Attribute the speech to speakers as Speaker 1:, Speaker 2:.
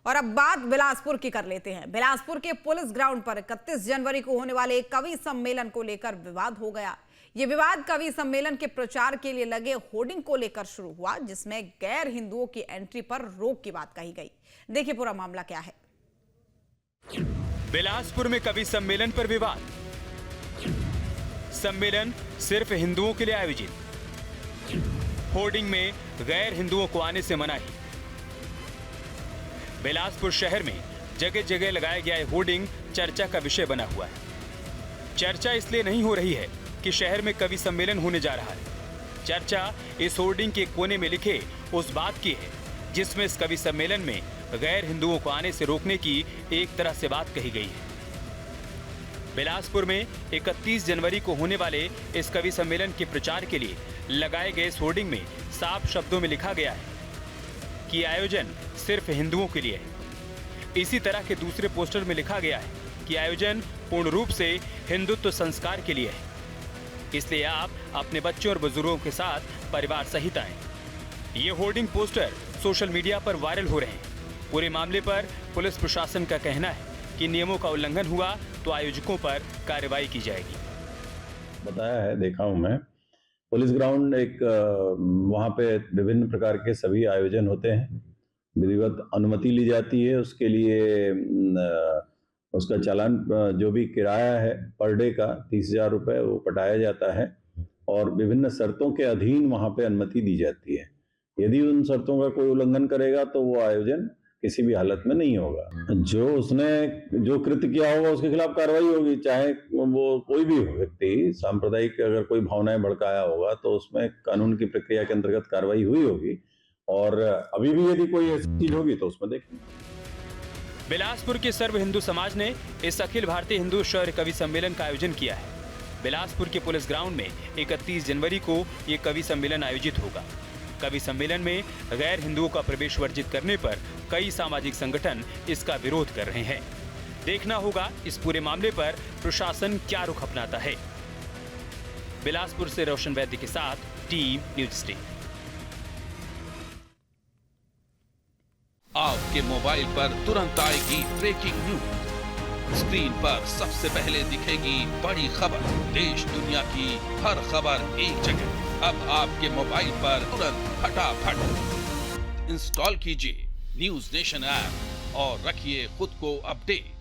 Speaker 1: और अब बात बिलासपुर की कर लेते हैं। बिलासपुर के पुलिस ग्राउंड पर 31 जनवरी को होने वाले एक कवि सम्मेलन को लेकर विवाद हो गया। ये विवाद कवि सम्मेलन के प्रचार के लिए लगे होर्डिंग को लेकर शुरू हुआ, जिसमें गैर हिंदुओं की एंट्री पर रोक की बात कही गई। देखिए पूरा मामला क्या है।
Speaker 2: बिलासपुर में कवि सम्मेलन पर विवाद। सम्मेलन सिर्फ हिंदुओं के लिए आयोजित। होर्डिंग में गैर हिंदुओं को आने से मनाही। बिलासपुर शहर में जगह जगह लगाया गया होर्डिंग चर्चा का विषय बना हुआ है। चर्चा इसलिए नहीं हो रही है कि शहर में कवि सम्मेलन होने जा रहा है। चर्चा इस होर्डिंग के कोने में लिखे उस बात की है जिसमें इस कवि सम्मेलन में गैर हिंदुओं को आने से रोकने की एक तरह से बात कही गई है। बिलासपुर में 31 जनवरी को होने वाले इस कवि सम्मेलन के प्रचार के लिए लगाए गए इस होर्डिंग में साफ शब्दों में लिखा गया है कि आयोजन सिर्फ हिंदुओं के लिए है। इसी तरह के दूसरे पोस्टर में लिखा गया है कि आयोजन पूर्ण रूप से हिंदुत्व संस्कार के लिए है, इसलिए आप अपने बच्चों और बुजुर्गों के साथ परिवार सहित आएं। ये होर्डिंग पोस्टर सोशल मीडिया पर वायरल हो रहे हैं। पूरे मामले पर पुलिस प्रशासन का कहना है कि नियमों का उल्लंघन हुआ तो आयोजकों पर कार्रवाई की जाएगी।
Speaker 3: बताया है, देखा हूं मैं। पुलिस ग्राउंड एक वहां पे विभिन्न प्रकार के सभी आयोजन होते हैं, विधिवत अनुमति ली जाती है। उसके लिए उसका चालान जो भी किराया है पर डे का 30,000 रुपये वो पटाया जाता है और विभिन्न शर्तों के अधीन वहां पे अनुमति दी जाती है। यदि उन शर्तों का कोई उल्लंघन करेगा तो वो आयोजन किसी भी हालत में नहीं होगा। जो उसने जो कृत्य किया होगा उसके खिलाफ कार्रवाई होगी, चाहे वो कोई भी व्यक्ति सांप्रदायिक अगर कोई भावनाएं भड़काया होगा तो उसमें कानून की प्रक्रिया के अंतर्गत कार्रवाई हुई होगी और अभी भी यदि कोई ऐसी चीज होगी तो उसमें देखेंगे।
Speaker 2: बिलासपुर के सर्व हिंदू समाज ने इस अखिल भारतीय हिंदू शौर्य कवि सम्मेलन का आयोजन किया है। बिलासपुर के पुलिस ग्राउंड में 31 जनवरी को ये कवि सम्मेलन आयोजित होगा। कवि सम्मेलन में गैर हिंदुओं का प्रवेश वर्जित करने पर कई सामाजिक संगठन इसका विरोध कर रहे हैं। देखना होगा इस पूरे मामले पर प्रशासन क्या रुख अपनाता है। बिलासपुर से रोशन वैद्य के साथ टीम न्यूज स्टे।
Speaker 4: आपके मोबाइल पर तुरंत आएगी ब्रेकिंग न्यूज। स्क्रीन पर सबसे पहले दिखेगी बड़ी खबर। देश दुनिया की हर खबर एक जगह। अब आपके मोबाइल पर तुरंत फटाफट इंस्टॉल कीजिए न्यूज नेशन ऐप और रखिए खुद को अपडेट।